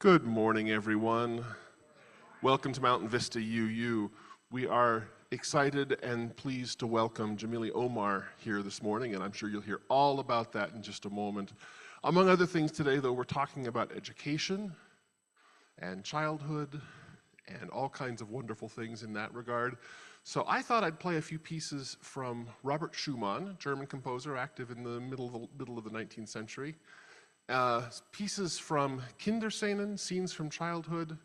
Good morning, everyone. Welcome to Mountain Vista UU. We are excited and pleased to welcome Jamili Omar here this morning, and I'm sure you'll hear all about that in just a moment. Among other things today, though, we're talking about education and childhood and all kinds of wonderful things in that regard. So I thought I'd play a few pieces from Robert Schumann, German composer active in the middle of the 19th century. Pieces from Kinderscenen, Scenes from Childhood,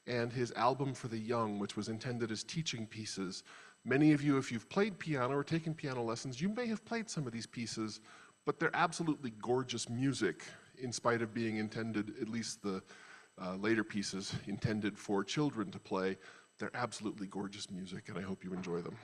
and his album for the young, which was intended as teaching pieces. Many of you, if you've played piano or taken piano lessons, you may have played some of these pieces, but they're absolutely gorgeous music, in spite of being intended, at least the later pieces, intended for children to play. They're absolutely gorgeous music, and I hope you enjoy them.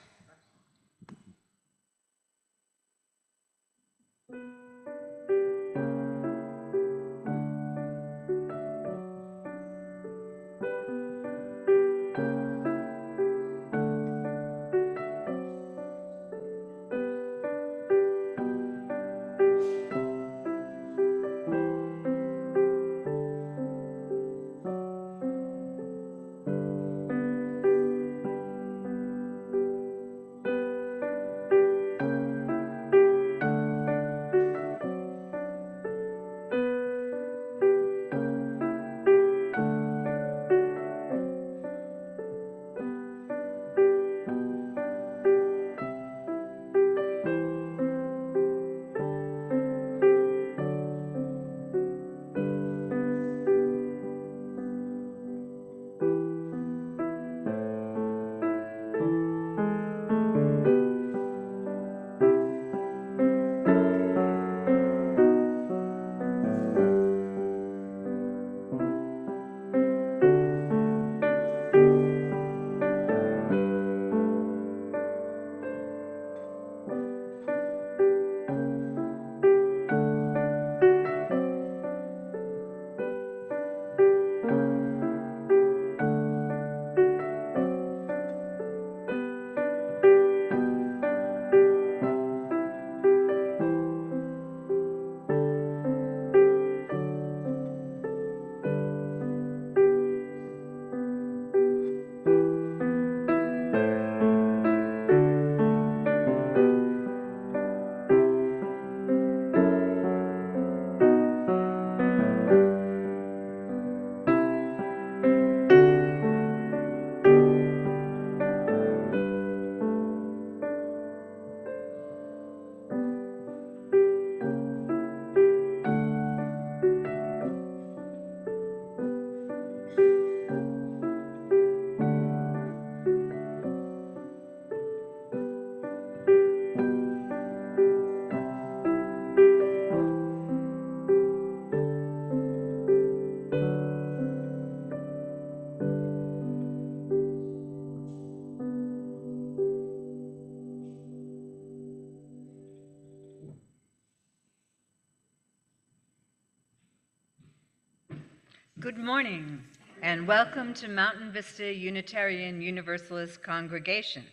Good morning, and welcome to Mountain Vista Unitarian Universalist Congregation.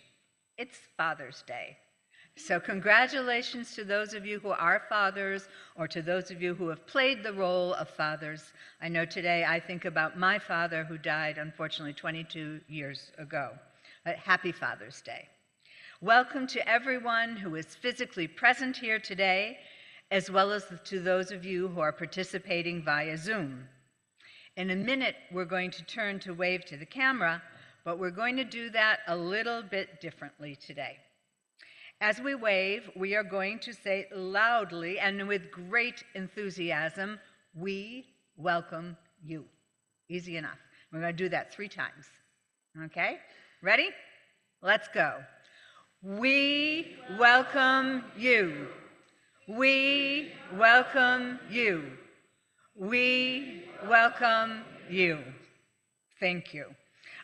It's Father's Day. So congratulations to those of you who are fathers, or to those of you who have played the role of fathers. I know today I think about my father who died, unfortunately, 22 years ago. Happy Father's Day. Welcome to everyone who is physically present here today, as well as to those of you who are participating via Zoom. In a minute, we're going to turn to wave to the camera, but we're going to do that a little bit differently today. As we wave, we are going to say loudly and with great enthusiasm, "We welcome you." Easy enough. We're going to do that 3 times. Okay? Ready? Let's go. We welcome you. We welcome you. We welcome you. Thank you.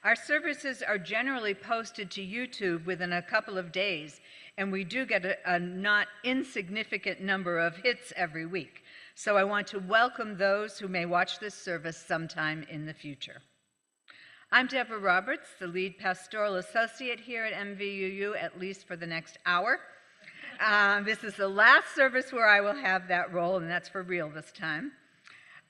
Our services are generally posted to YouTube within a couple of days, and we do get a not insignificant number of hits every week. So I want to welcome those who may watch this service sometime in the future. I'm Deborah Roberts, the lead pastoral associate here at MVUU, at least for the next hour. This is the last service where I will have that role, and that's for real this time.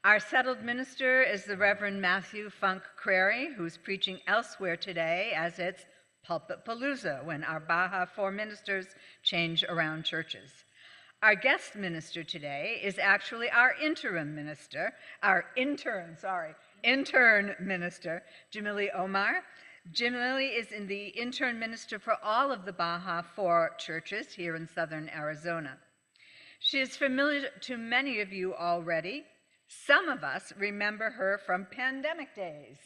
Our settled minister is the Reverend Matthew Funk Crary, who's preaching elsewhere today as it's Pulpit Palooza, when our Baja 4 ministers change around churches. Our guest minister today is actually our intern minister, Jamili Omar. Jamili is in the intern minister for all of the Baja 4 churches here in southern Arizona. She is familiar to many of you already. Some of us remember her from pandemic days,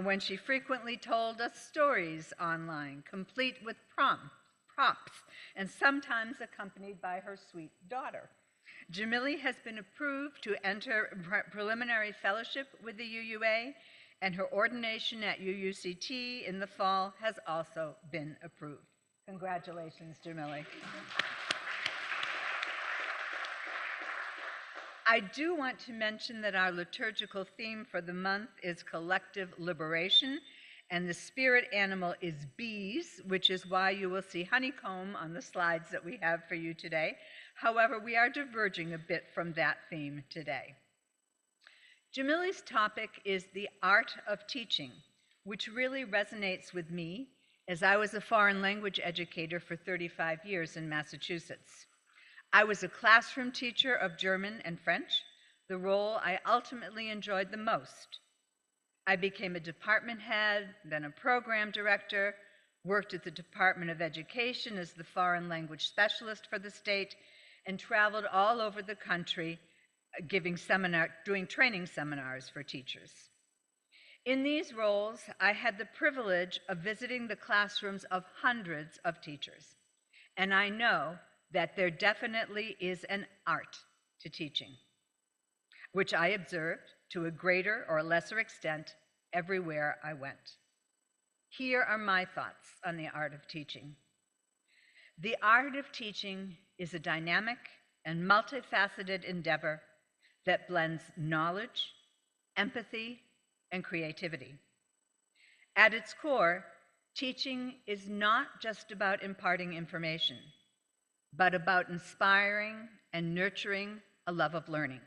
when she frequently told us stories online, complete with props, and sometimes accompanied by her sweet daughter. Jamili has been approved to enter preliminary fellowship with the UUA, and her ordination at UUCT in the fall has also been approved. Congratulations, Jamili. I do want to mention that our liturgical theme for the month is collective liberation, and the spirit animal is bees, which is why you will see honeycomb on the slides that we have for you today. However, we are diverging a bit from that theme today. Jamili's topic is the art of teaching, which really resonates with me, as I was a foreign language educator for 35 years in Massachusetts. I was a classroom teacher of German and French, the role I ultimately enjoyed the most. I became a department head, then a program director, worked at the Department of Education as the foreign language specialist for the state, and traveled all over the country doing training seminars for teachers. In these roles, I had the privilege of visiting the classrooms of hundreds of teachers, and I know that there definitely is an art to teaching, which I observed to a greater or lesser extent everywhere I went. Here are my thoughts on the art of teaching. The art of teaching is a dynamic and multifaceted endeavor that blends knowledge, empathy, and creativity. At its core, teaching is not just about imparting information, but about inspiring and nurturing a love of learning.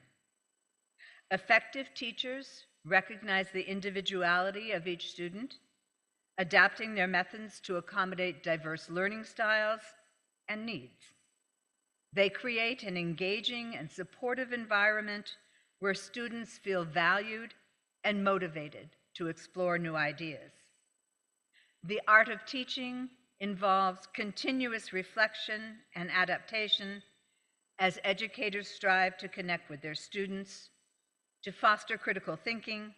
Effective teachers recognize the individuality of each student, adapting their methods to accommodate diverse learning styles and needs. They create an engaging and supportive environment where students feel valued and motivated to explore new ideas. The art of teaching involves continuous reflection and adaptation as educators strive to connect with their students, to foster critical thinking,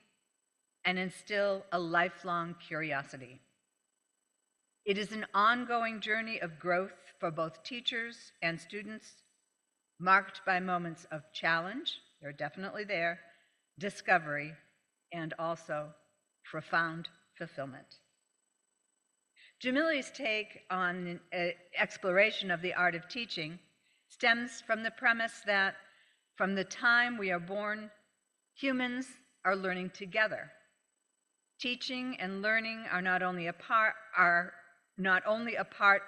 and instill a lifelong curiosity. It is an ongoing journey of growth for both teachers and students, marked by moments of challenge, they're definitely there, discovery, and also profound fulfillment. Jamili's take on exploration of the art of teaching stems from the premise that from the time we are born, humans are learning together. Teaching and learning are not only a part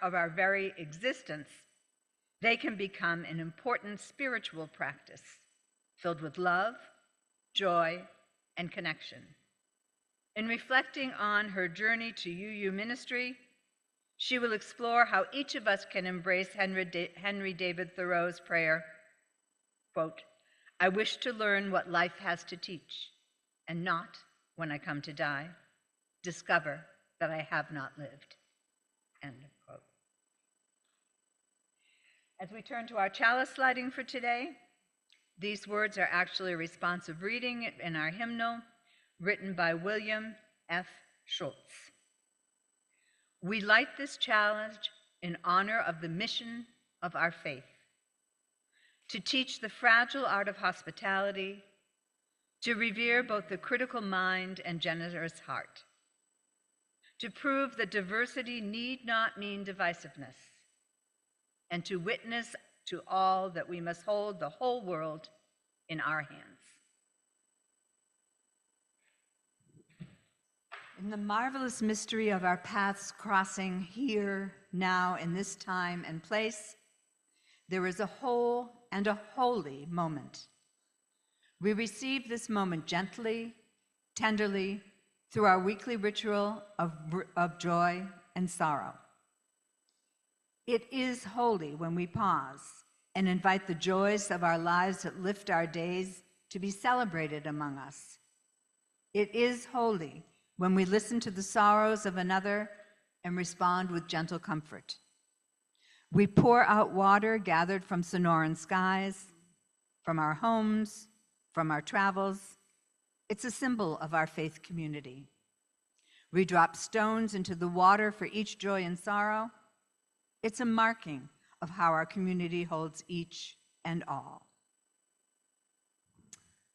of our very existence, they can become an important spiritual practice filled with love, joy, and connection. In reflecting on her journey to UU ministry, she will explore how each of us can embrace Henry David Thoreau's prayer, quote, "I wish to learn what life has to teach, and not, when I come to die, discover that I have not lived," end of quote. As we turn to our chalice lighting for today, these words are actually a responsive reading in our hymnal, written by William F. Schultz. We light this challenge in honor of the mission of our faith, to teach the fragile art of hospitality, to revere both the critical mind and generous heart, to prove that diversity need not mean divisiveness, and to witness to all that we must hold the whole world in our hands. In the marvelous mystery of our paths crossing here, now, in this time and place, there is a whole and a holy moment We receive this moment gently, tenderly, through our weekly ritual of joy and sorrow. It is holy when we pause and invite the joys of our lives that lift our days to be celebrated among us. It is holy when we listen to the sorrows of another and respond with gentle comfort. We pour out water gathered from Sonoran skies, from our homes, from our travels. It's a symbol of our faith community. We drop stones into the water for each joy and sorrow. It's a marking of how our community holds each and all.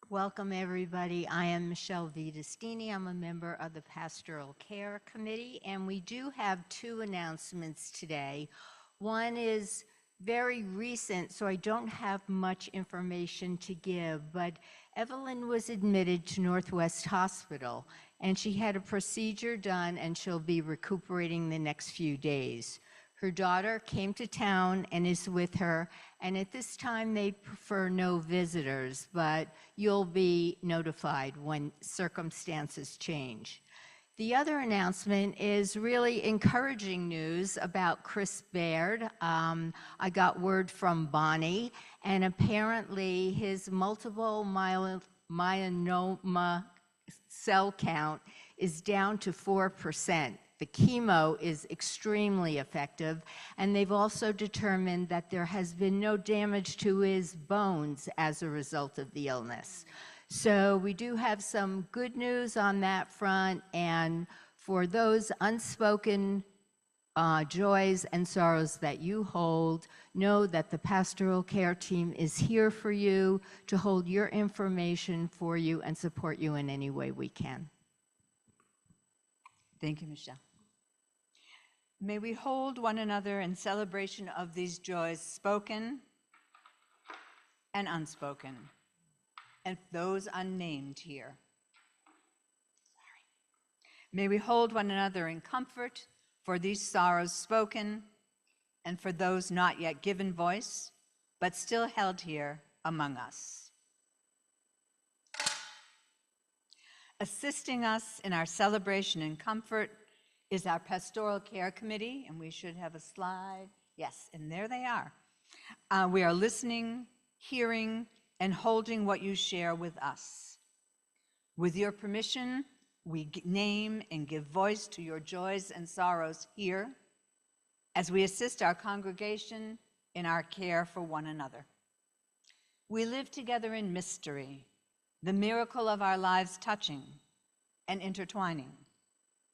Welcome, everybody. I am Michelle Vitastini. I'm a member of the Pastoral Care Committee, and we do have two announcements today. One is very recent, so I don't have much information to give, but Evelyn was admitted to Northwest Hospital, and she had a procedure done, and she'll be recuperating the next few days. Her daughter came to town and is with her, and at this time they prefer no visitors, but you'll be notified when circumstances change. The other announcement is really encouraging news about Chris Baird. I got word from Bonnie, and apparently his multiple myeloma cell count is down to 4%. The chemo is extremely effective, and they've also determined that there has been no damage to his bones as a result of the illness. So we do have some good news on that front, and for those unspoken joys and sorrows that you hold, know that the pastoral care team is here for you to hold your information for you and support you in any way we can. Thank you, Michelle. May we hold one another in celebration of these joys, spoken and unspoken, and those unnamed here. May we hold one another in comfort for these sorrows spoken and for those not yet given voice, but still held here among us. Assisting us in our celebration and comfort is our Pastoral Care Committee, and we should have a slide. Yes, and there they are. We are listening, hearing, and holding what you share with us. With your permission, we name and give voice to your joys and sorrows here as we assist our congregation in our care for one another. We live together in mystery, the miracle of our lives touching and intertwining.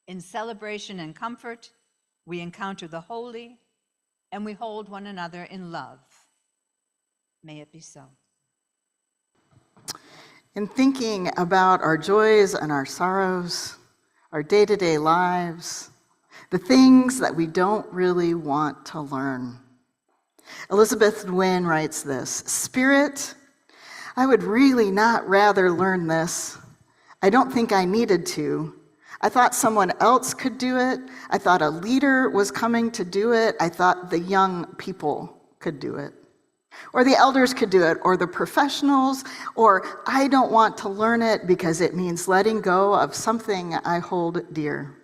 In celebration and comfort, we encounter the holy, and we hold one another in love. May it be so. In thinking about our joys and our sorrows, our day-to-day lives, the things that we don't really want to learn, Elizabeth Wynn writes this: Spirit, I would really not rather learn this. I don't think I needed to. I thought someone else could do it. I thought a leader was coming to do it. I thought the young people could do it. Or the elders could do it, or the professionals, or I don't want to learn it because it means letting go of something I hold dear.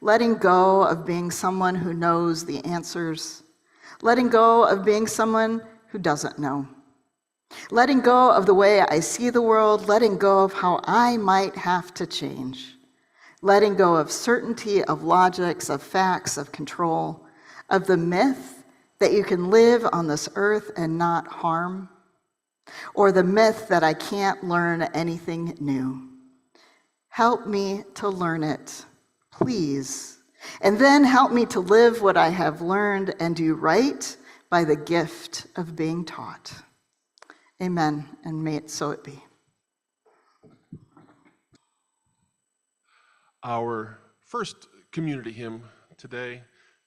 Letting go of being someone who knows the answers. Letting go of being someone who doesn't know. Letting go of the way I see the world. Letting go of how I might have to change. Letting go of certainty, of logics, of facts, of control, of the myth that you can live on this earth and not harm, or the myth that I can't learn anything new. Help me to learn it, please. And then help me to live what I have learned and do right by the gift of being taught. Amen, and may it so it be. Our first community hymn today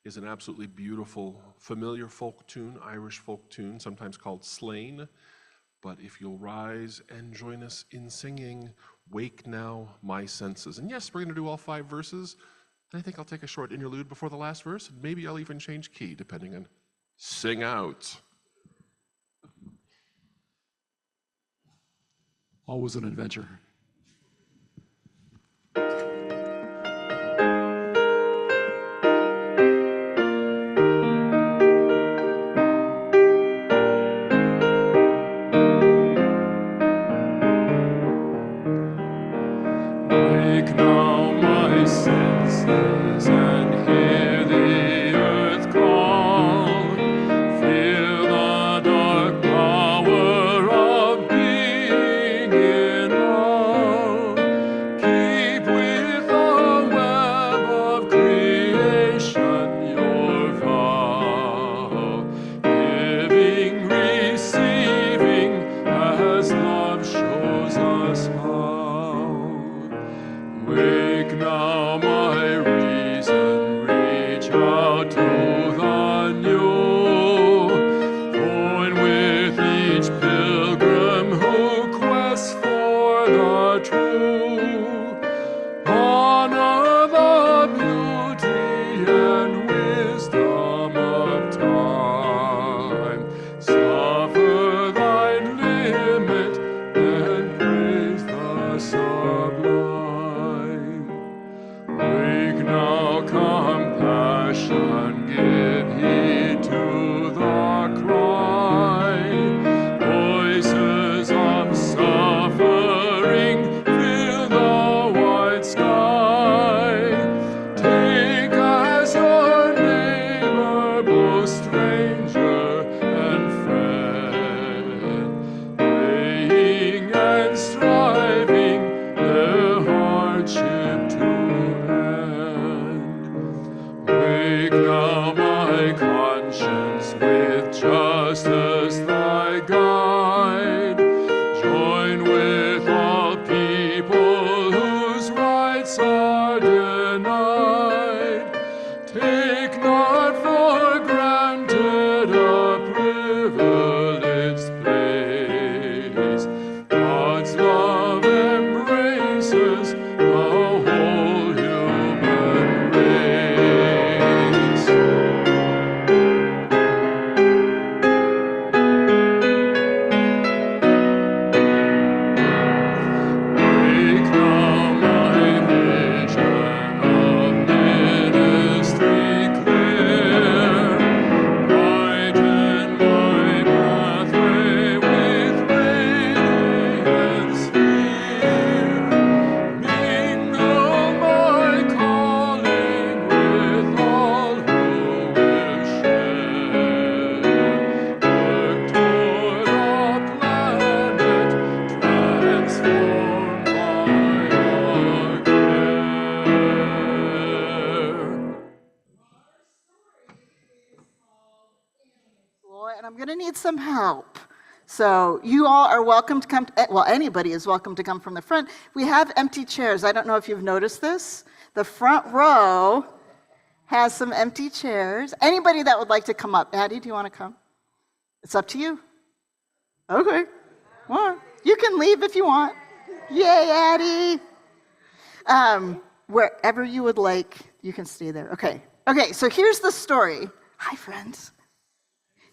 is an absolutely beautiful, familiar folk tune, Irish folk tune, sometimes called Slain. But if you'll rise and join us in singing, Wake Now My Senses. And yes, we're going to do all 5 verses. And I think I'll take a short interlude before the last verse, and maybe I'll even change key, depending on sing out. always an adventure. Wake now my senses and hear the earth call. Feel the dark power of being in all. Keep with the web of creation your vow. Giving, receiving, as love shows us how. Wake now my reason, reach out to the new. Join with each pilgrim who quests for the true. Honor the beauty and wisdom of time. Suffer thine limit and praise the sublime. Wake now compassion, give heed to the cry. Voices of suffering fill the wide sky. Take as your neighbor both stranger and friend, praying and striving their hardship to end. Wake now my conscience with justice thy guide. Join with all people whose rights are denied. Take not for granted a privileged place. God's love embraces the whole human race. Wake now my vision of ministry clear. Brighten my pathway with radiance here. Mingle my calling with all who will share. Work toward a planet transformed by your care. Boy, and I'm going to need some help. So you all are welcome to come, well, anybody is welcome to come from the front. We have empty chairs. I don't know if you've noticed this. The front row has some empty chairs. Anybody that would like to come up. Addie, do you want to come? It's up to you. Okay. Well, you can leave if you want. Yay, Addie. Wherever you would like, you can stay there. Okay. Okay, so here's the story. Hi, friends.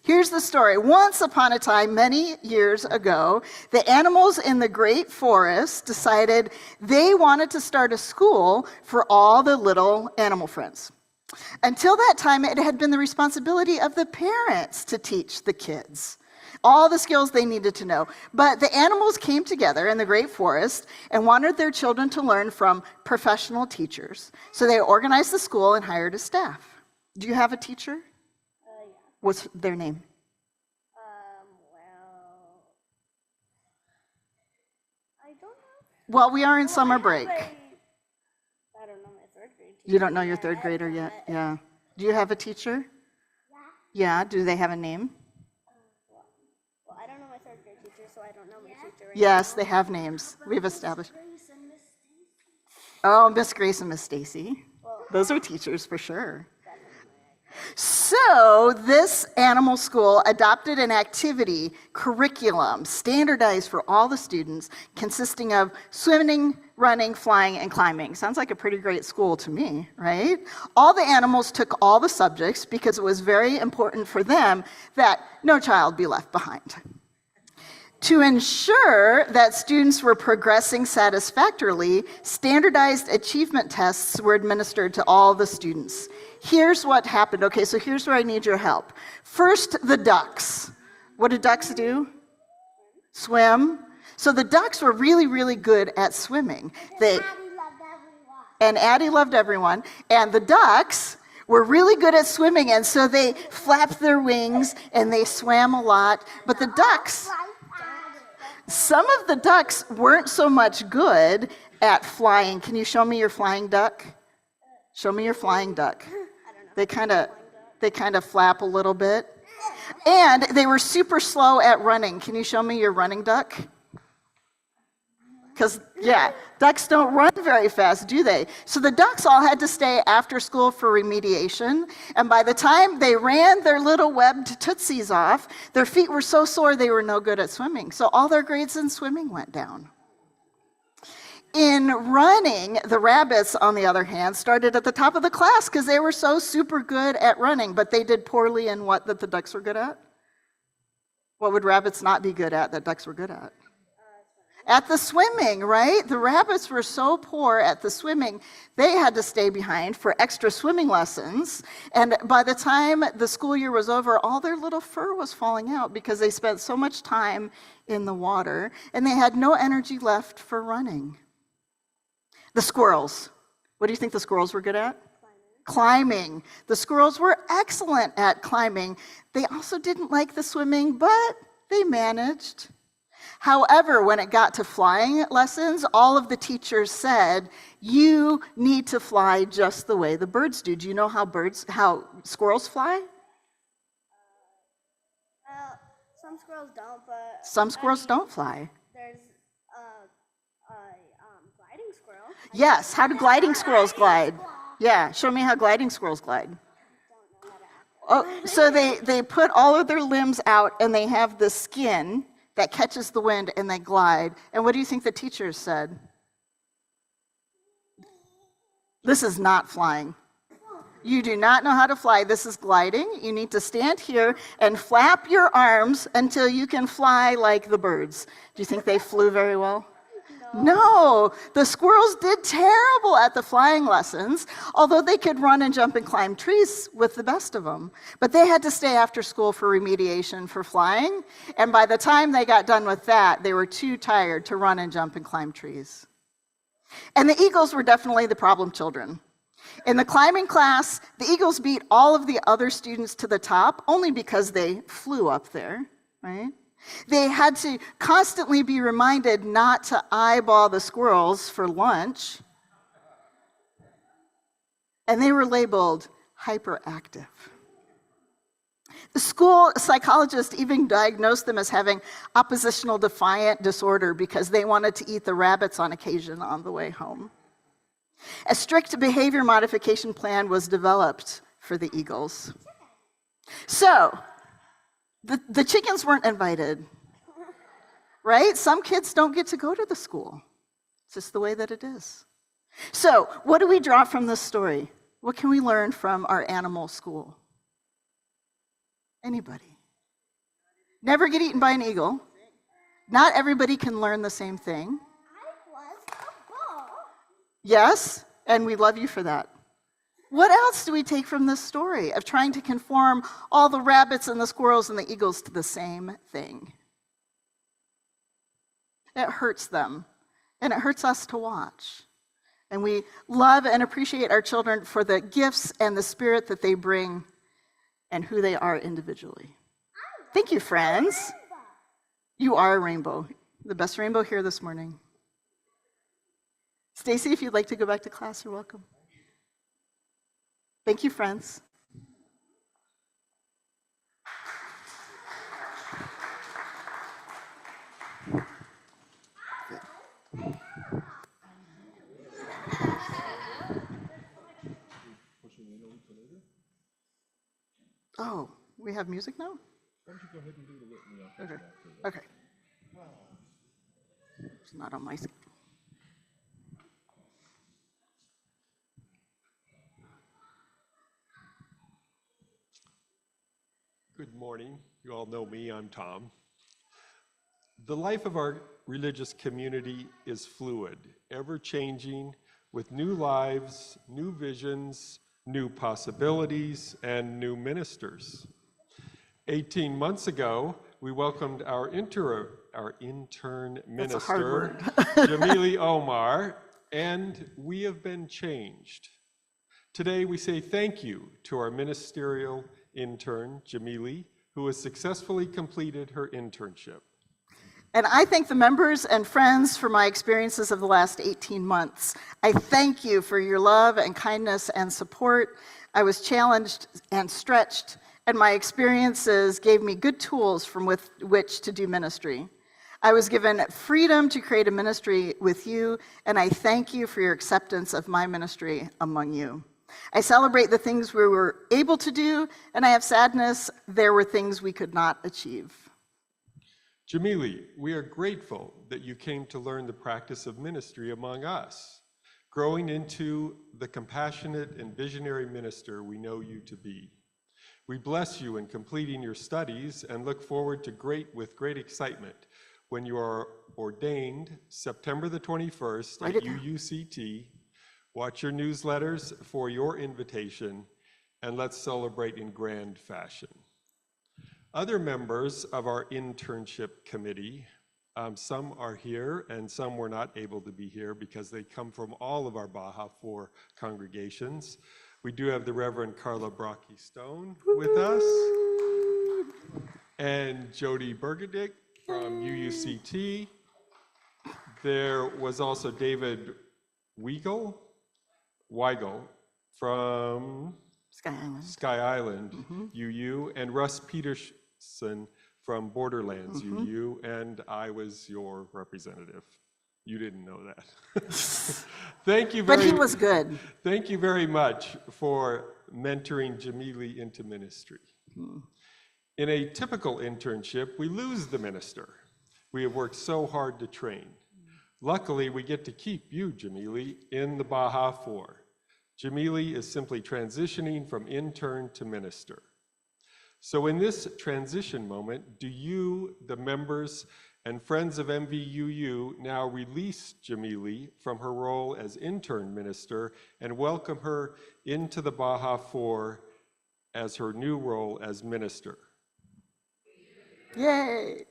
Here's the story. Once upon a time, many years ago, the animals in the great forest decided they wanted to start a school for all the little animal friends. Until that time, it had been the responsibility of the parents to teach the kids all the skills they needed to know. But the animals came together in the great forest and wanted their children to learn from professional teachers. So they organized the school and hired a staff. Do you have a teacher? Yeah. What's their name? Well, I don't know. Well, we are in summer break. I don't know my third grade teacher. You don't know your third grader yet? Yeah. Do you have a teacher? Yeah. Do they have a name? Well, I don't know my third grade teacher, so I don't know my teacher. Yes, they have names. We've established. Oh, Miss Grace and Miss Stacy. Those are teachers for sure. So this animal school adopted an activity curriculum standardized for all the students, consisting of swimming, running, flying, and climbing. Sounds like a pretty great school to me, right? All the animals took all the subjects because it was very important for them that no child be left behind. To ensure that students were progressing satisfactorily, standardized achievement tests were administered to all the students. Here's what happened. Okay, so here's where I need your help. First, the ducks. What do ducks do? Swim. So the ducks were really, really good at swimming. And Addie loved everyone. And the ducks were really good at swimming, and so they flapped their wings and they swam a lot. But the ducks, some of the ducks weren't so much good at flying. Can you show me your flying duck? Show me your flying duck. They kind of flap a little bit. And they were super slow at running. Can you show me your running duck? Because, yeah, ducks don't run very fast, do they? So the ducks all had to stay after school for remediation. And by the time they ran their little webbed tootsies off, their feet were so sore they were no good at swimming. So all their grades in swimming went down. In running, the rabbits, on the other hand, started at the top of the class because they were so super good at running, but they did poorly in what that the ducks were good at? What would rabbits not be good at that ducks were good at? At the swimming, right? The rabbits were so poor at the swimming, they had to stay behind for extra swimming lessons. And by the time the school year was over, all their little fur was falling out because they spent so much time in the water, and they had no energy left for running. The squirrels. What do you think the squirrels were good at? Climbing. The squirrels were excellent at climbing. They also didn't like the swimming, but they managed. However, when it got to flying lessons, all of the teachers said, you need to fly just the way the birds do. Do you know how squirrels fly? Some squirrels don't, but... Some squirrels don't fly. There's gliding squirrel. Yes, how do gliding squirrels glide? Yeah, show me how gliding squirrels glide. Oh, so they put all of their limbs out and they have the skin that catches the wind and they glide. And what do you think the teachers said? This is not flying. You do not know how to fly. This is gliding. You need to stand here and flap your arms until you can fly like the birds. Do you think they flew very well? No, the squirrels did terrible at the flying lessons, although they could run and jump and climb trees with the best of them. But they had to stay after school for remediation for flying, and by the time they got done with that, they were too tired to run and jump and climb trees. And the eagles were definitely the problem children. In the climbing class, the eagles beat all of the other students to the top only because they flew up there, right? They had to constantly be reminded not to eyeball the squirrels for lunch. And they were labeled hyperactive. The school psychologist even diagnosed them as having oppositional defiant disorder because they wanted to eat the rabbits on occasion on the way home. A strict behavior modification plan was developed for the eagles. So, the chickens weren't invited, right? Some kids don't get to go to the school. It's just the way that it is. So, what do we draw from this story? What can we learn from our animal school? Anybody? Never get eaten by an eagle. Not everybody can learn the same thing. I was a ball. Yes, and we love you for that. What else do we take from this story of trying to conform all the rabbits and the squirrels and the eagles to the same thing? It hurts them, and it hurts us to watch. And we love and appreciate our children for the gifts and the spirit that they bring and who they are individually. Thank you, friends. You are a rainbow, the best rainbow here this morning. Stacy, if you'd like to go back to class, you're welcome. Thank you, friends. Oh, we have music now? Why don't you go ahead and do the litany? Okay. It's not on my screen. Good morning. You all know me, I'm Tom. The life of our religious community is fluid, ever-changing, with new lives, new visions, new possibilities, and new ministers. 18 months ago, we welcomed our intern That's a hard minister, word. Jamili Omar, and we have been changed. Today, we say thank you to our ministerial intern, Jamili, who has successfully completed her internship. And I thank the members and friends for my experiences of the last 18 months. I thank you for your love and kindness and support. I was challenged and stretched, and my experiences gave me good tools from which to do ministry. I was given freedom to create a ministry with you, and I thank you for your acceptance of my ministry among you. I celebrate the things we were able to do, and I have sadness there were things we could not achieve. Jamili, we are grateful that you came to learn the practice of ministry among us, growing into the compassionate and visionary minister we know you to be. We bless you in completing your studies and look forward to with great excitement when you are ordained September the 21st at UUCT. Watch your newsletters for your invitation, and let's celebrate in grand fashion. Other members of our internship committee, some are here and some were not able to be here because they come from all of our Baja 4 congregations. We do have the Reverend Carla Brocky Stone with us, and Jody Bergedick from UUCT. There was also David Weigel from Sky Island UU, and Russ Peterson from Borderlands UU, and I was your representative. You didn't know that. Thank you very But he was good. Thank you very much for mentoring Jamili into ministry. In a typical internship, we lose the minister we have worked so hard to train. Luckily, we get to keep you, Jamili, in the Baja 4. Jamili is simply transitioning from intern to minister. So in this transition moment, do you, the members and friends of MVUU, now release Jamili from her role as intern minister and welcome her into the Baja 4 as her new role as minister? Yay!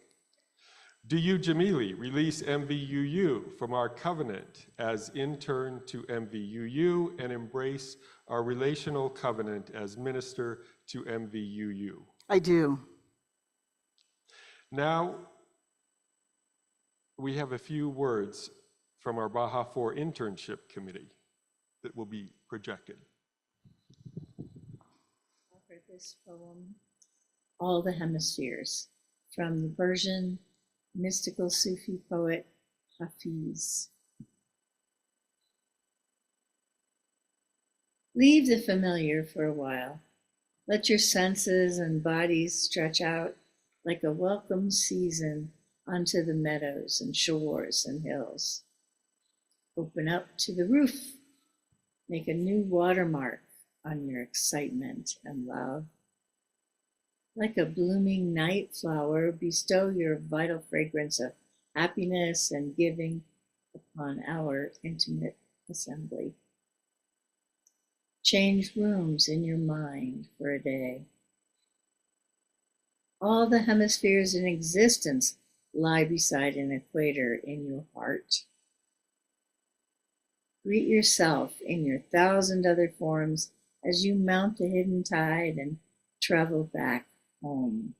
Do you, Jamili, release MVUU from our covenant as intern to MVUU and embrace our relational covenant as minister to MVUU? I do. Now, we have a few words from our Baja 4 internship committee that will be projected. Offer this poem, All the Hemispheres, from the Persian mystical Sufi poet Hafiz. Leave the familiar for a while. Let your senses and bodies stretch out like a welcome season onto the meadows and shores and hills. Open up to the roof. Make a new watermark on your excitement and love. Like a blooming night flower, bestow your vital fragrance of happiness and giving upon our intimate assembly. Change rooms in your mind for a day. All the hemispheres in existence lie beside an equator in your heart. Greet yourself in your 1,000 other forms as you mount the hidden tide and travel back home.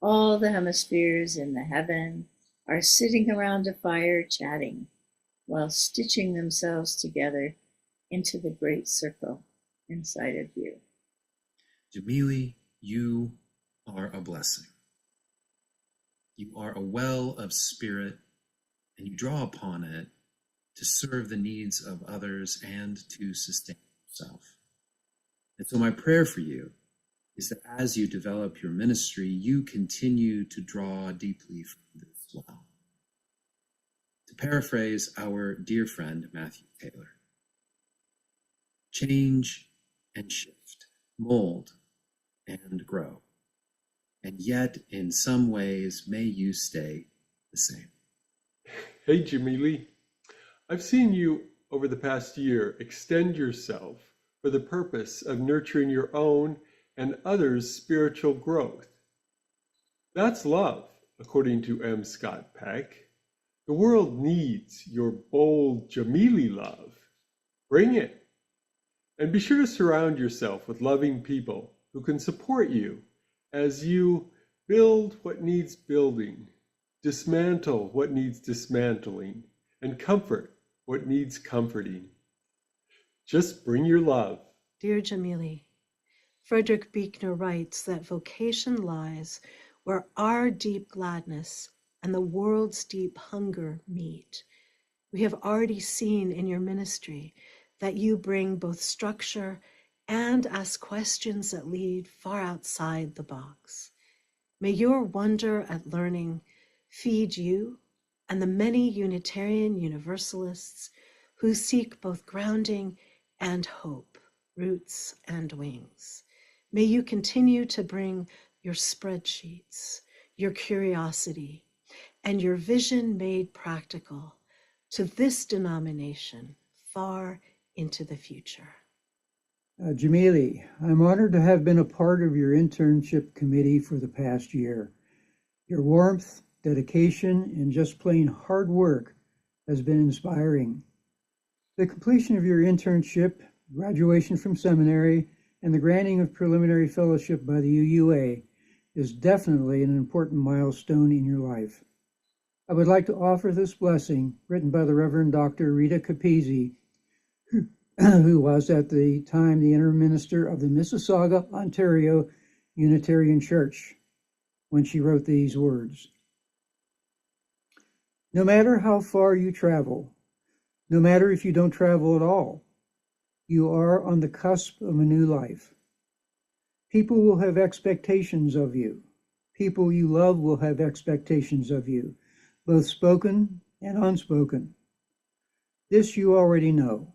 All the hemispheres in the heaven are sitting around a fire chatting while stitching themselves together into the great circle inside of you. Jamili, you are a blessing. You are a well of spirit, and you draw upon it to serve the needs of others and to sustain yourself. And so my prayer for you is that as you develop your ministry, you continue to draw deeply from this well. To paraphrase our dear friend Matthew Taylor, change and shift, mold and grow. and yet in some ways may you stay the same. Hey, Jamili, I've seen you over the past year extend yourself for the purpose of nurturing your own and others' spiritual growth. That's love, according to M. Scott Peck. The world needs your bold Jamili love. Bring it. And be sure to surround yourself with loving people who can support you as you build what needs building, dismantle what needs dismantling, and comfort what needs comforting. Just bring your love. Dear Jamili, Frederick Buechner writes that vocation lies where our deep gladness and the world's deep hunger meet. We have already seen in your ministry that you bring both structure and ask questions that lead far outside the box. May your wonder at learning feed you and the many Unitarian Universalists who seek both grounding and hope, roots and wings. May you continue to bring your spreadsheets, your curiosity, and your vision made practical to this denomination far into the future. Jamili, I'm honored to have been a part of your internship committee for the past year. Your warmth, dedication, and just plain hard work has been inspiring. The completion of your internship, graduation from seminary, and the granting of preliminary fellowship by the UUA is definitely an important milestone in your life. I would like to offer this blessing, written by the Reverend Dr. Rita Capizzi, who was at the time the interim minister of the Mississauga, Ontario Unitarian Church, when she wrote these words. No matter how far you travel, no matter if you don't travel at all, you are on the cusp of a new life. People will have expectations of you. People you love will have expectations of you, both spoken and unspoken. This you already know.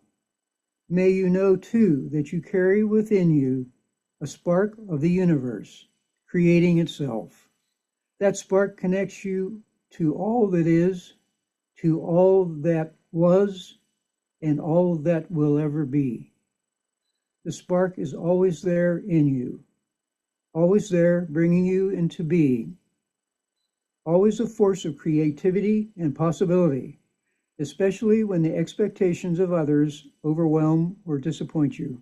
May you know, too, that you carry within you a spark of the universe, creating itself. That spark connects you to all that is, to all that was, and all that will ever be. The spark is always there in you, always there bringing you into being, always a force of creativity and possibility, especially when the expectations of others overwhelm or disappoint you.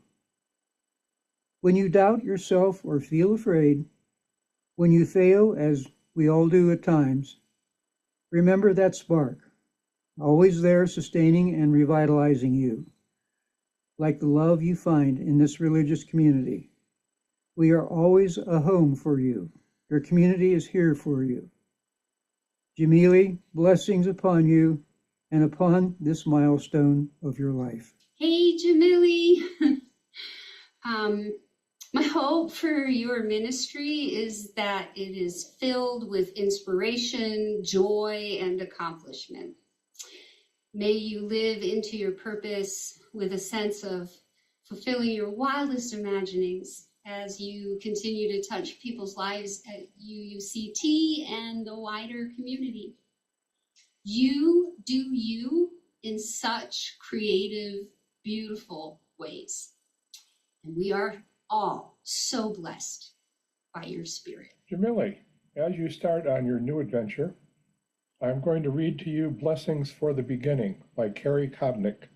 When you doubt yourself or feel afraid, when you fail, as we all do at times, remember that spark, always there sustaining and revitalizing you, like the love you find in this religious community. We are always a home for you. Your community is here for you. Jamili, blessings upon you and upon this milestone of your life. Hey, Jamili. My hope for your ministry is that it is filled with inspiration, joy, and accomplishment. May you live into your purpose with a sense of fulfilling your wildest imaginings as you continue to touch people's lives at UUCT and the wider community. You do you in such creative, beautiful ways. And we are all so blessed by your spirit. Jamili, as you start on your new adventure, I'm going to read to you Blessings for the Beginning by Carrie Kobnick,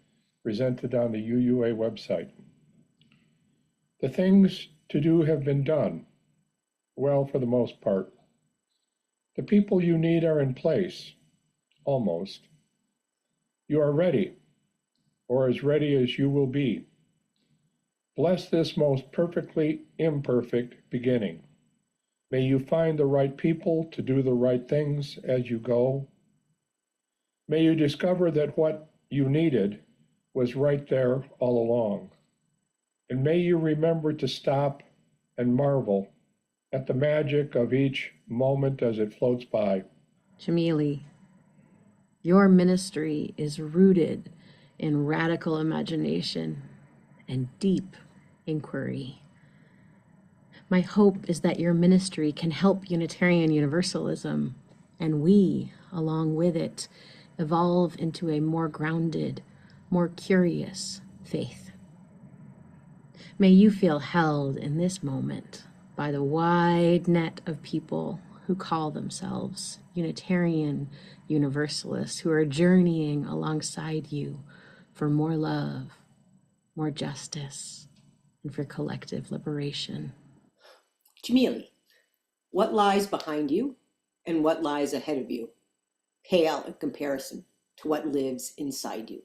presented on the UUA website. The things to do have been done, well, for the most part. The people you need are in place. Almost. You are ready, or as ready as you will be. Bless this most perfectly imperfect beginning. May you find the right people to do the right things as you go. May you discover that what you needed was right there all along. And may you remember to stop and marvel at the magic of each moment as it floats by. Jamili, your ministry is rooted in radical imagination and deep inquiry. My hope is that your ministry can help Unitarian Universalism, and we, along with it, evolve into a more grounded, more curious faith. May you feel held in this moment by the wide net of people who call themselves Unitarian Universalists, who are journeying alongside you for more love, more justice, and for collective liberation. Jamili, what lies behind you and what lies ahead of you pale in comparison to what lives inside you.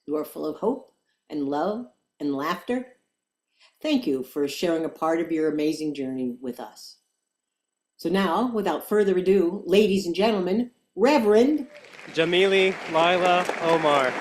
You are full of hope and love and laughter. Thank you for sharing a part of your amazing journey with us. So now, without further ado, ladies and gentlemen, Reverend Jamili Omar.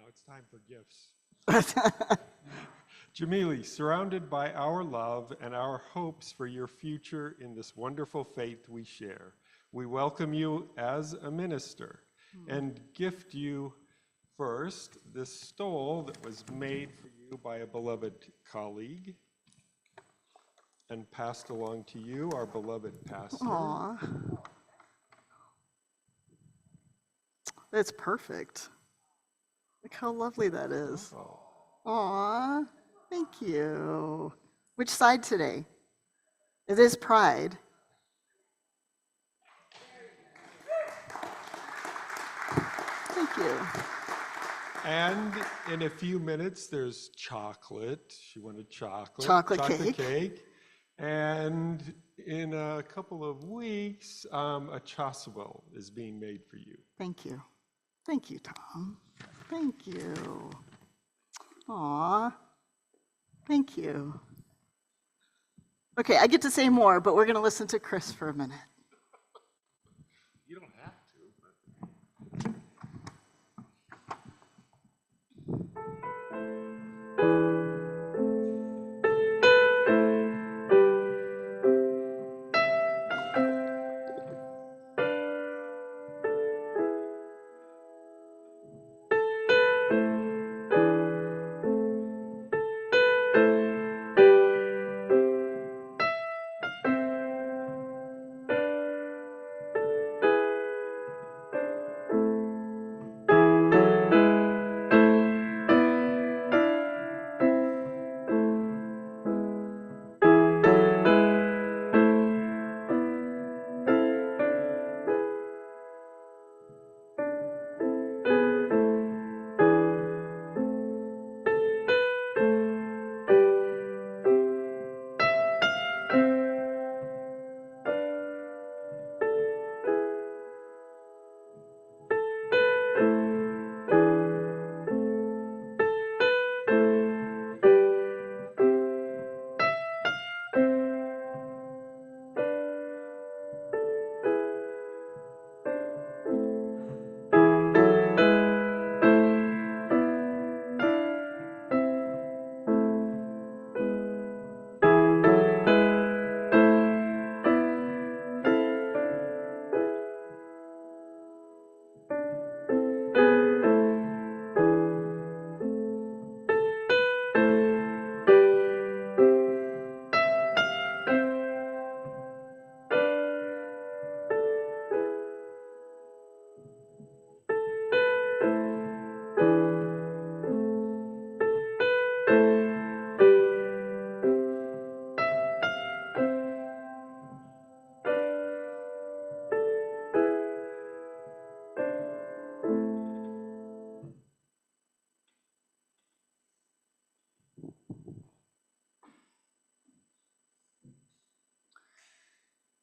It's time for gifts. Jamili, surrounded by our love and our hopes for your future in this wonderful faith we share, we welcome you as a minister and gift you first this stole that was made for you by a beloved colleague and passed along to you, our beloved pastor. Aw. That's perfect. Look how lovely that is. Aw, thank you. Which side today? It is Pride. Thank you. And in a few minutes, there's chocolate. She wanted chocolate. Chocolate cake. And in a couple of weeks, a chasuble is being made for you. Thank you. Thank you, Tom. Thank you. Aw, thank you. Okay, I get to say more, but we're going to listen to Chris for a minute. You don't have to.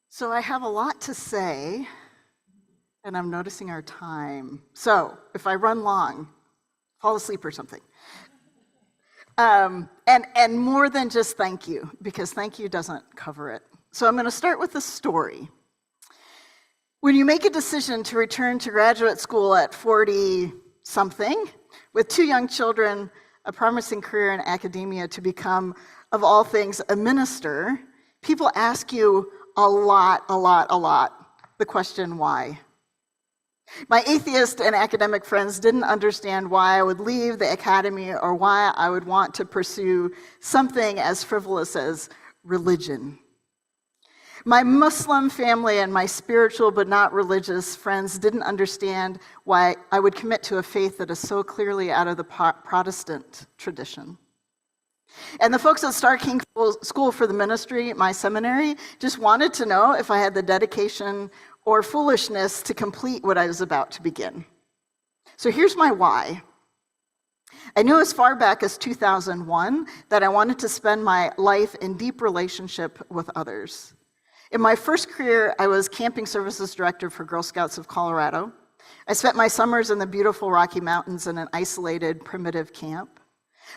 So I have a lot to say, and I'm noticing our time. So if I run long, fall asleep or something. And more than just thank you, because thank you doesn't cover it. So I'm going to start with a story. When you make a decision to return to graduate school at 40-something, with 2 young children, a promising career in academia to become, of all things, a minister, people ask you a lot, the question, why? My atheist and academic friends didn't understand why I would leave the academy or why I would want to pursue something as frivolous as religion. My Muslim family and my spiritual but not religious friends didn't understand why I would commit to a faith that is so clearly out of the Protestant tradition. And the folks at Star King School for the Ministry, my seminary, just wanted to know if I had the dedication or foolishness to complete what I was about to begin. So here's my why. I knew as far back as 2001 that I wanted to spend my life in deep relationship with others. In my first career, I was camping services director for Girl Scouts of Colorado. I spent my summers in the beautiful Rocky Mountains in an isolated, primitive camp.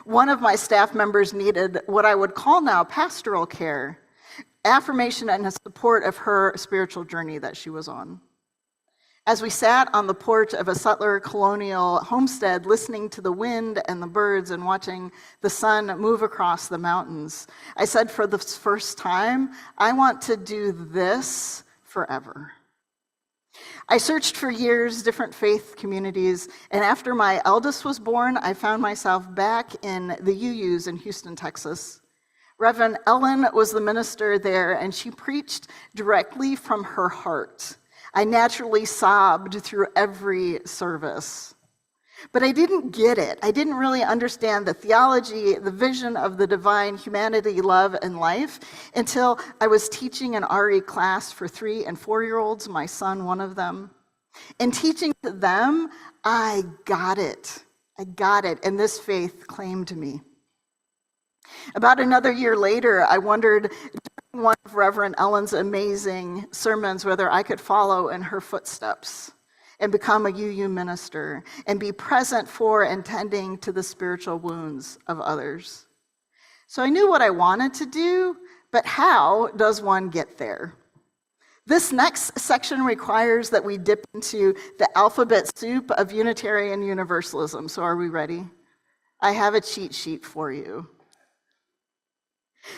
One of my staff members needed what I would call now pastoral care, affirmation and support of her spiritual journey that she was on. As we sat on the porch of a settler colonial homestead, listening to the wind and the birds and watching the sun move across the mountains, I said for the first time, I want to do this forever. I searched for years, different faith communities, and after my eldest was born, I found myself back in the UUs in Houston, Texas. Reverend Ellen was the minister there, and she preached directly from her heart. I naturally sobbed through every service. But I didn't get it. I didn't really understand the theology, the vision of the divine humanity, love, and life until I was teaching an RE class for 3- and 4-year-olds, my son, one of them. In teaching to them, I got it. And this faith claimed me. About another year later, I wondered, during one of Reverend Ellen's amazing sermons, whether I could follow in her footsteps and become a UU minister and be present for and tending to the spiritual wounds of others. So I knew what I wanted to do, but how does one get there? This next section requires that we dip into the alphabet soup of Unitarian Universalism. So are we ready? I have a cheat sheet for you.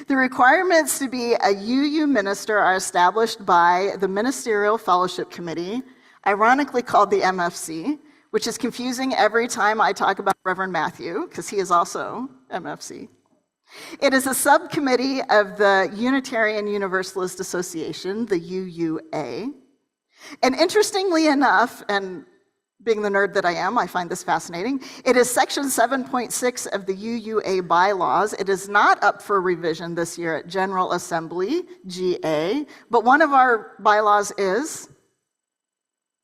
The requirements to be a UU minister are established by the Ministerial Fellowship Committee, ironically called the MFC, which is confusing every time I talk about Reverend Matthew, because he is also MFC. It is a subcommittee of the Unitarian Universalist Association, the UUA. And interestingly enough, and being the nerd that I am, I find this fascinating. It is section 7.6 of the UUA bylaws. It is not up for revision this year at General Assembly, GA, but one of our bylaws is,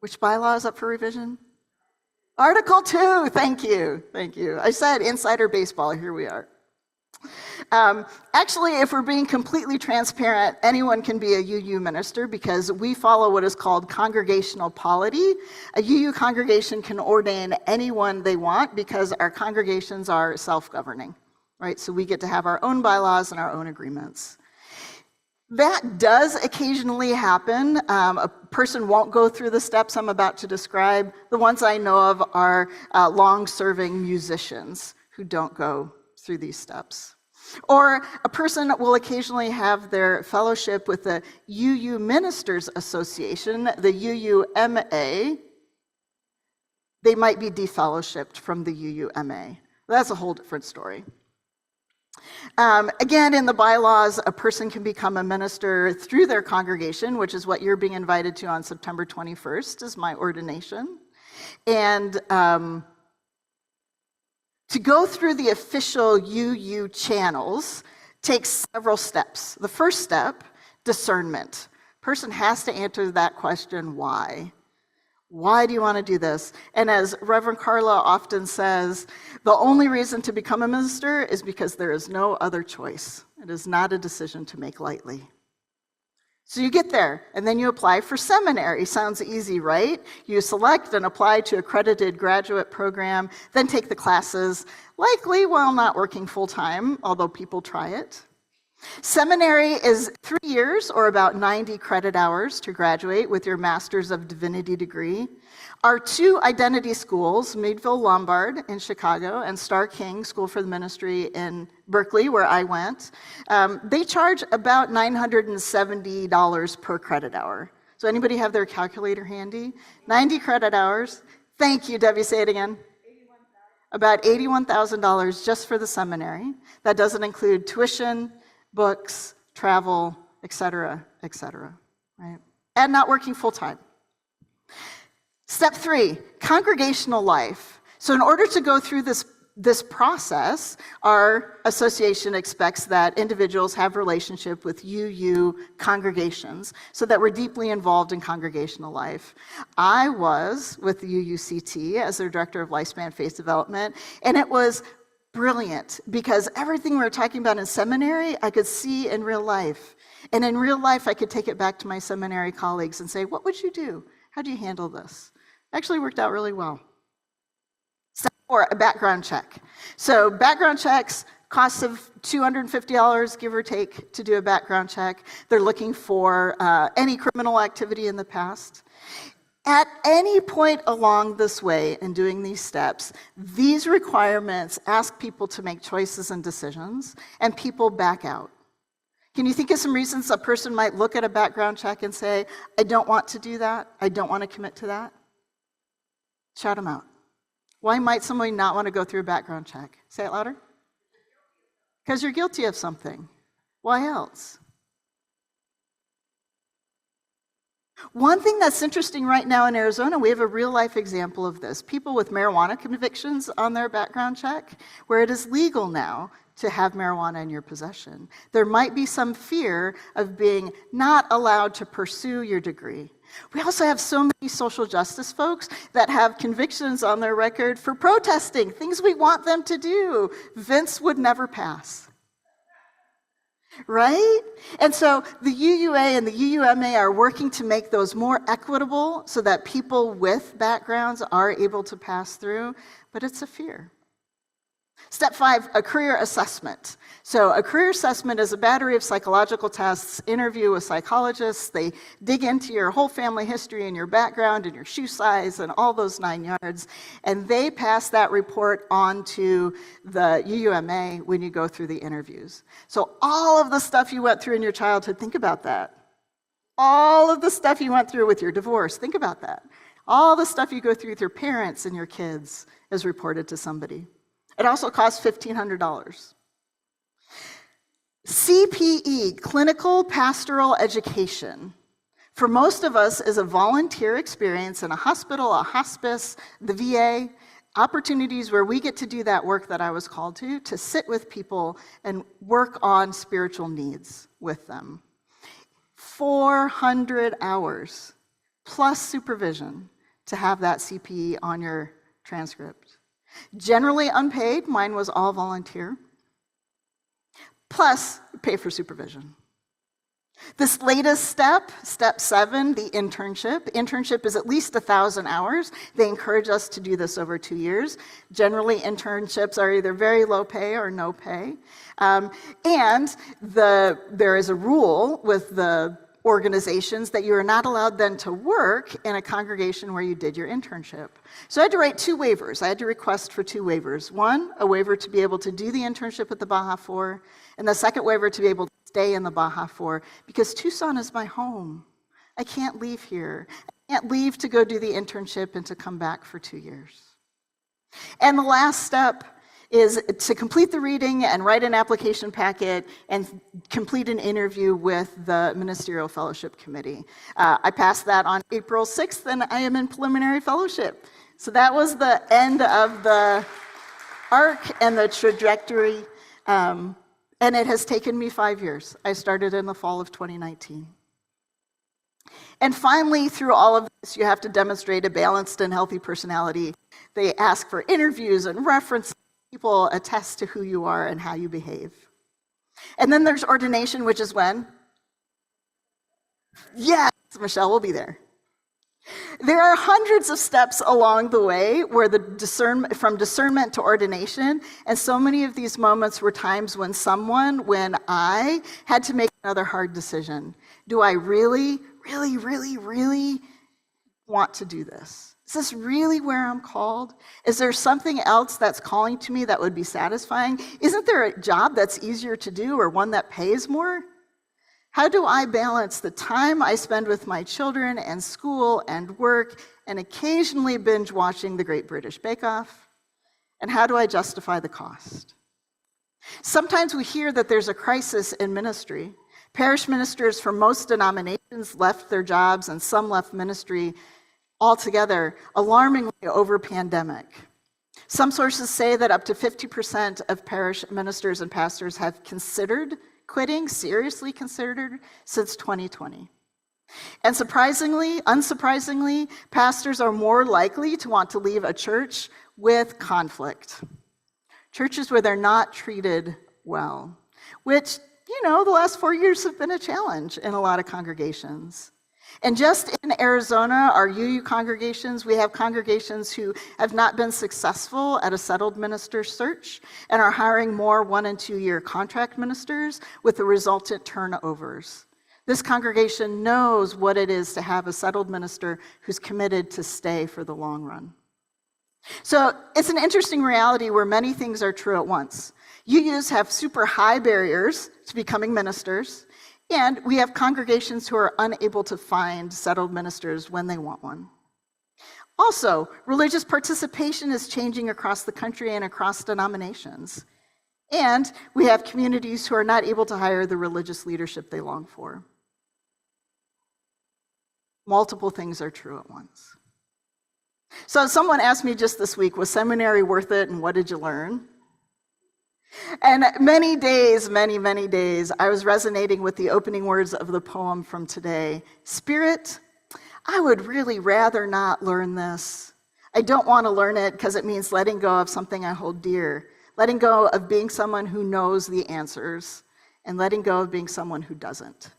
which bylaw is up for revision? Article 2, thank you. I said insider baseball, here we are. Actually, if we're being completely transparent, anyone can be a UU minister because we follow what is called congregational polity. A UU congregation can ordain anyone they want because our congregations are self-governing, right? So we get to have our own bylaws and our own agreements. That does occasionally happen. A person won't go through the steps I'm about to describe. The ones I know of are long-serving musicians who don't go through these steps. Or a person will occasionally have their fellowship with the UU Ministers Association, the UUMA. They might be defellowshipped from the UUMA. That's a whole different story. Again, in the bylaws, a person can become a minister through their congregation, which is what you're being invited to on September 21st, is my ordination. And to go through the official UU channels takes several steps. The first step, discernment. Person has to answer that question, why? Why do you want to do this? And as Reverend Carla often says, the only reason to become a minister is because there is no other choice. It is not a decision to make lightly. So you get there, and then you apply for seminary. Sounds easy, right? You select and apply to accredited graduate program, then take the classes, likely while not working full-time, although people try it. Seminary is 3 years, or about 90 credit hours to graduate with your Master's of Divinity degree. Our 2 identity schools, Meadville Lombard in Chicago and Starr King School for the Ministry in Berkeley, where I went, they charge about $970 per credit hour. So anybody have their calculator handy? 90 credit hours. Thank you, Debbie, say it again. About $81,000 just for the seminary. That doesn't include tuition, books, travel, etc., right? And not working full-time. Step 3, congregational life. So in order to go through this process, our association expects that individuals have relationship with UU congregations so that we're deeply involved in congregational life. I was with the UUCT as their Director of Lifespan Faith Development, and it was brilliant because everything we were talking about in seminary, I could see in real life. And in real life, I could take it back to my seminary colleagues and say, what would you do? How do you handle this? Actually worked out really well. Step 4, a background check. So background checks, costs of $250, give or take, to do a background check. They're looking for any criminal activity in the past. At any point along this way in doing these steps, these requirements ask people to make choices and decisions, and people back out. Can you think of some reasons a person might look at a background check and say, I don't want to do that, I don't want to commit to that? Shout them out. Why might somebody not want to go through a background check? Say it louder. Because you're guilty of something. Why else? One thing that's interesting right now in Arizona, we have a real-life example of this. People with marijuana convictions on their background check, where it is legal now to have marijuana in your possession. There might be some fear of being not allowed to pursue your degree. We also have so many social justice folks that have convictions on their record for protesting, things we want them to do. Vince would never pass. Right? And so the UUA and the UUMA are working to make those more equitable so that people with backgrounds are able to pass through, but it's a fear. Step 5, a career assessment. So a career assessment is a battery of psychological tests, interview with psychologists. They dig into your whole family history and your background and your shoe size and all those 9 yards. And they pass that report on to the UUMA when you go through the interviews. So all of the stuff you went through in your childhood, think about that. All of the stuff you went through with your divorce, think about that. All the stuff you go through with your parents and your kids is reported to somebody. It also costs $1,500. CPE, clinical pastoral education, for most of us is a volunteer experience in a hospital, a hospice, the VA, opportunities where we get to do that work that I was called to sit with people and work on spiritual needs with them. 400 hours plus supervision to have that CPE on your transcript. Generally unpaid, mine was all volunteer, plus pay for supervision. This latest step, step 7, the internship. Internship is at least 1,000 hours. They encourage us to do this over 2 years. Generally, internships are either very low pay or no pay. And there is a rule with the organizations that you are not allowed then to work in a congregation where you did your internship. So I had to write 2 waivers. I had to request for 2 waivers. One, a waiver to be able to do the internship at the Baja 4, and the second waiver to be able to stay in the Baja 4, because Tucson is my home. I can't leave here. I can't leave to go do the internship and to come back for 2 years. And the last step is to complete the reading and write an application packet and complete an interview with the Ministerial Fellowship Committee. I passed that on April 6th, and I am in preliminary fellowship. So that was the end of the arc and the trajectory, and it has taken me 5 years. I started in the fall of 2019. And finally, through all of this, you have to demonstrate a balanced and healthy personality. They ask for interviews and references. People attest to who you are and how you behave. And then there's ordination, which is when? Yes, Michelle will be there. There are hundreds of steps along the way where from discernment to ordination, and so many of these moments were times when I had to make another hard decision. Do I really, really, really, really want to do this? Is this really where I'm called? Is there something else that's calling to me that would be satisfying? Isn't there a job that's easier to do or one that pays more? How do I balance the time I spend with my children and school and work and occasionally binge watching the Great British Bake Off? And how do I justify the cost? Sometimes we hear that there's a crisis in ministry. Parish ministers from most denominations left their jobs and some left ministry altogether, alarmingly over pandemic. Some sources say that up to 50% of parish ministers and pastors have considered quitting, seriously considered, since 2020. And unsurprisingly, pastors are more likely to want to leave a church with conflict. Churches where they're not treated well, which, the last 4 years have been a challenge in a lot of congregations. And just in Arizona, our UU congregations, we have congregations who have not been successful at a settled minister search and are hiring more 1- and 2-year contract ministers with the resultant turnovers. This congregation knows what it is to have a settled minister who's committed to stay for the long run. So it's an interesting reality where many things are true at once. UUs have super high barriers to becoming ministers, and we have congregations who are unable to find settled ministers when they want one. Also, religious participation is changing across the country and across denominations. And we have communities who are not able to hire the religious leadership they long for. Multiple things are true at once. So someone asked me just this week, was seminary worth it and what did you learn? And many days, I was resonating with the opening words of the poem from today. Spirit, I would really rather not learn this. I don't want to learn it because it means letting go of something I hold dear, letting go of being someone who knows the answers, and letting go of being someone who doesn't.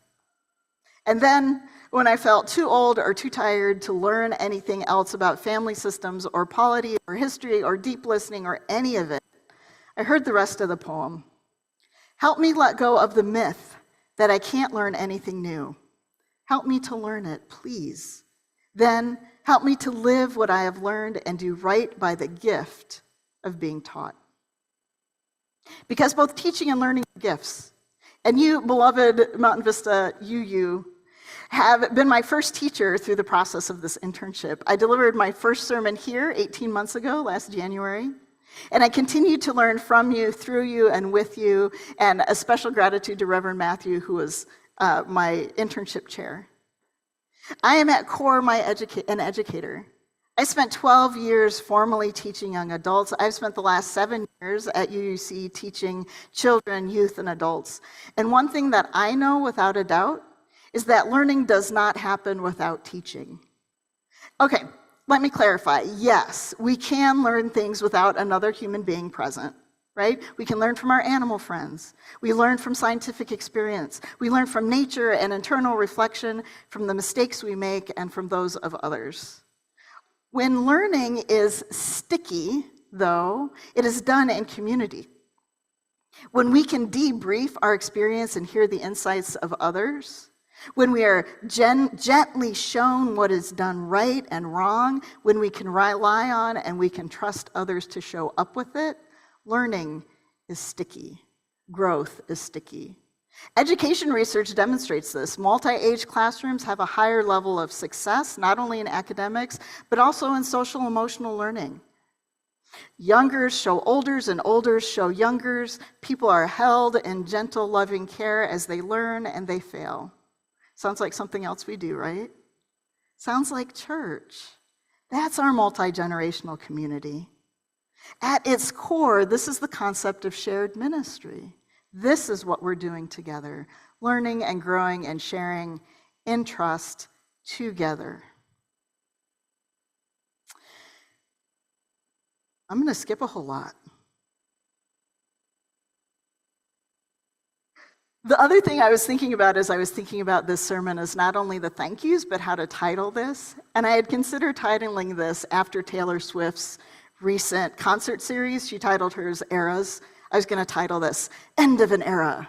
And then, when I felt too old or too tired to learn anything else about family systems or polity or history or deep listening or any of it, I heard the rest of the poem. Help me let go of the myth that I can't learn anything new. Help me to learn it, please. Then help me to live what I have learned and do right by the gift of being taught. Because both teaching and learning are gifts. And you, beloved Mountain Vista UU, have been my first teacher through the process of this internship. I delivered my first sermon here 18 months ago, last January. And I continue to learn from you, through you, and with you, and a special gratitude to Reverend Matthew, who was my internship chair. I am at core an educator. I spent 12 years formally teaching young adults. I've spent the last 7 years at UUC teaching children, youth, and adults. And one thing that I know without a doubt is that learning does not happen without teaching. Okay. Let me clarify. Yes, we can learn things without another human being present, right? We can learn from our animal friends. We learn from scientific experience. We learn from nature and internal reflection, from the mistakes we make, and from those of others. When learning is sticky, though, it is done in community. When we can debrief our experience and hear the insights of others, when we are gently shown what is done right and wrong, when we can rely on and we can trust others to show up with it, learning is sticky. Growth is sticky. Education research demonstrates this. Multi-age classrooms have a higher level of success, not only in academics, but also in social emotional learning. Youngers show olders and olders show youngers. People are held in gentle, loving care as they learn and they fail. Sounds like something else we do, right? Sounds like church. That's our multi-generational community. At its core, this is the concept of shared ministry. This is what we're doing together, learning and growing and sharing in trust together. I'm going to skip a whole lot. The other thing I was thinking about as I was thinking about this sermon is not only the thank yous, but how to title this. And I had considered titling this after Taylor Swift's recent concert series. She titled hers Eras. I was going to title this End of an Era.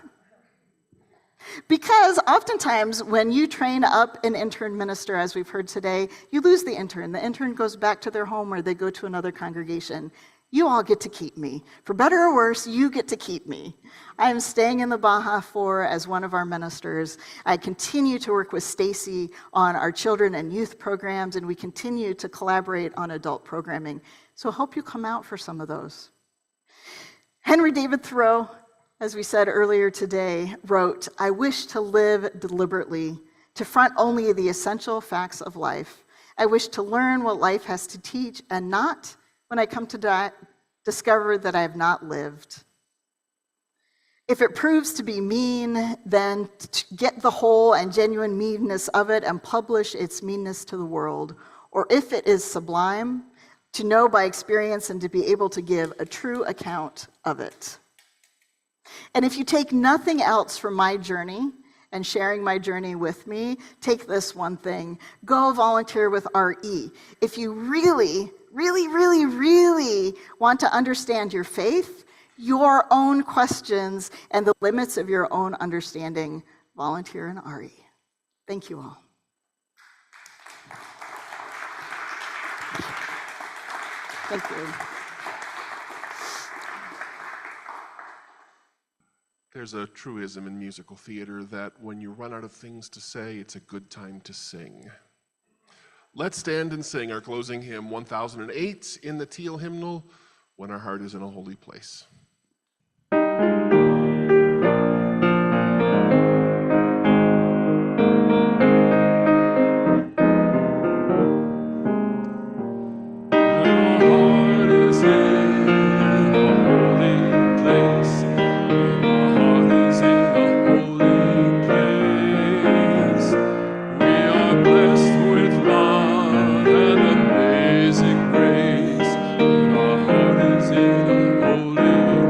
Because oftentimes when you train up an intern minister, as we've heard today, you lose the intern. The intern goes back to their home or they go to another congregation. You all get to keep me. For better or worse, you get to keep me. I am staying in the Baja 4 as one of our ministers. I continue to work with Stacy on our children and youth programs, and we continue to collaborate on adult programming. So I hope you come out for some of those. Henry David Thoreau, as we said earlier today, wrote, "I wish to live deliberately, to front only the essential facts of life. I wish to learn what life has to teach, and not, when I come to die, discover that I have not lived. If it proves to be mean, then to get the whole and genuine meanness of it and publish its meanness to the world. Or if it is sublime, to know by experience and to be able to give a true account of it. And if you take nothing else from my journey and sharing my journey with me, take this one thing. Go volunteer with RE. If you really want to understand your faith, your own questions, and the limits of your own understanding, volunteer in RE. Thank you all. Thank you. There's a truism in musical theater that when you run out of things to say, it's a good time to sing. Let's stand and sing our closing hymn 1008 in the Teal hymnal, When Our Heart is in a Holy Place. Our heart is in a holy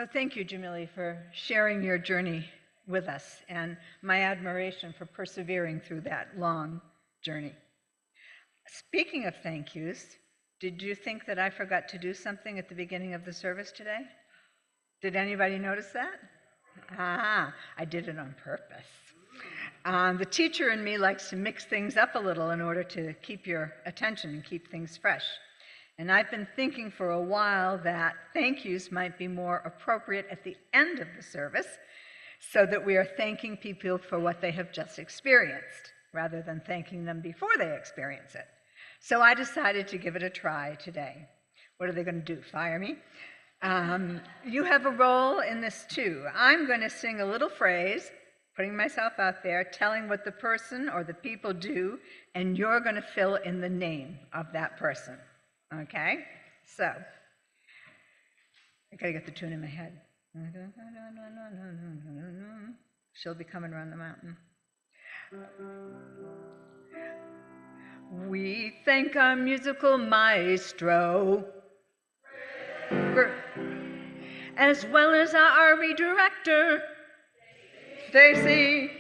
So thank you, Jamili, for sharing your journey with us and my admiration for persevering through that long journey. Speaking of thank yous, did you think that I forgot to do something at the beginning of the service today? Did anybody notice that? I did it on purpose. The teacher in me likes to mix things up a little in order to keep your attention and keep things fresh. And I've been thinking for a while that thank yous might be more appropriate at the end of the service so that we are thanking people for what they have just experienced rather than thanking them before they experience it. So I decided to give it a try today. What are they going to do, fire me? You have a role in this too. I'm going to sing a little phrase, putting myself out there, telling what the person or the people do, and you're going to fill in the name of that person. Okay? So, I gotta get the tune in my head. She'll be coming around the mountain. We thank our musical maestro, as well as our RE director, Stacy.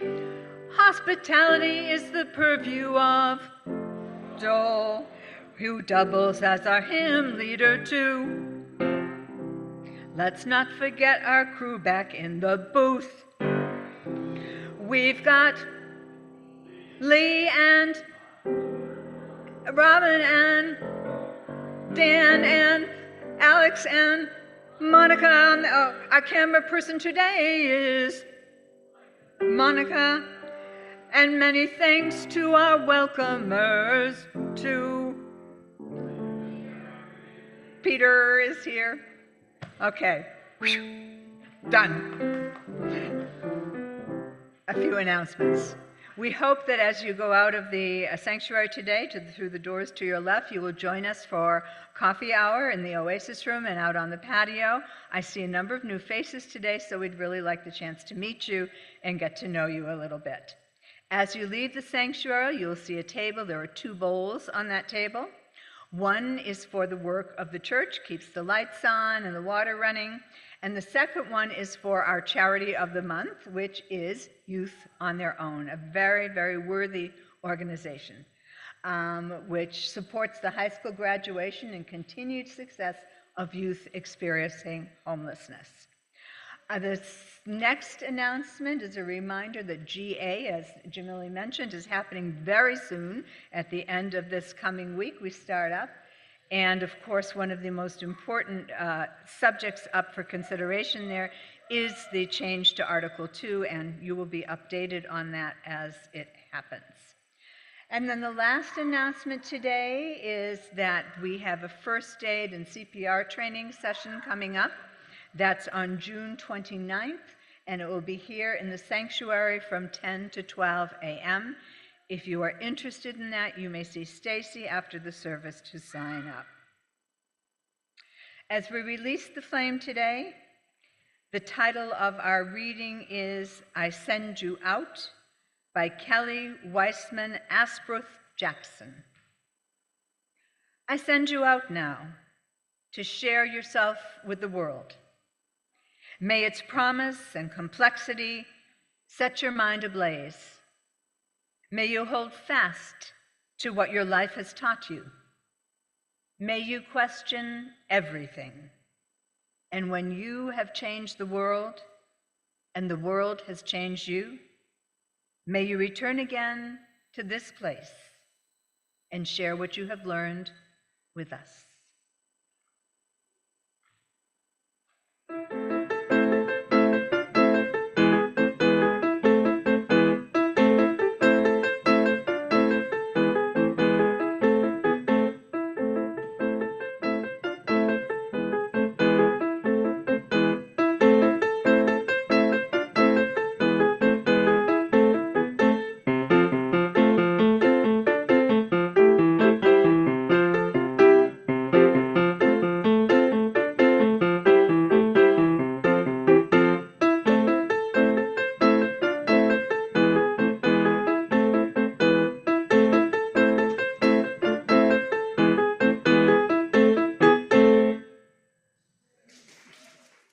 Hospitality is the purview of Joel, who doubles as our hymn leader too. Let's not forget our crew back in the booth. We've got Lee and Robin and Dan and Alex and Monica. Our camera person today is Monica. And many thanks to our welcomers too. Peter is here. Okay, done. A few announcements. We hope that as you go out of the sanctuary today through the doors to your left, you will join us for coffee hour in the Oasis room and out on the patio. I see a number of new faces today, so we'd really like the chance to meet you and get to know you a little bit. As you leave the sanctuary, you'll see a table. There are 2 bowls on that table. One is for the work of the church, keeps the lights on and the water running. And the second one is for our charity of the month, which is Youth on Their Own, a very, very worthy organization, which supports the high school graduation and continued success of youth experiencing homelessness. This next announcement is a reminder that GA, as Jamili mentioned, is happening very soon at the end of this coming week. We start up. And of course, one of the most important subjects up for consideration there is the change to Article 2, and you will be updated on that as it happens. And then the last announcement today is that we have a first aid and CPR training session coming up. That's on June 29th, and it will be here in the sanctuary from 10 to 12 a.m. If you are interested in that, you may see Stacy after the service to sign up. As we release the flame today, the title of our reading is I Send You Out by Kelly Weissman Asproth Jackson. I send you out now to share yourself with the world. May its promise and complexity set your mind ablaze. May you hold fast to what your life has taught you. May you question everything. And when you have changed the world and the world has changed you, may you return again to this place and share what you have learned with us.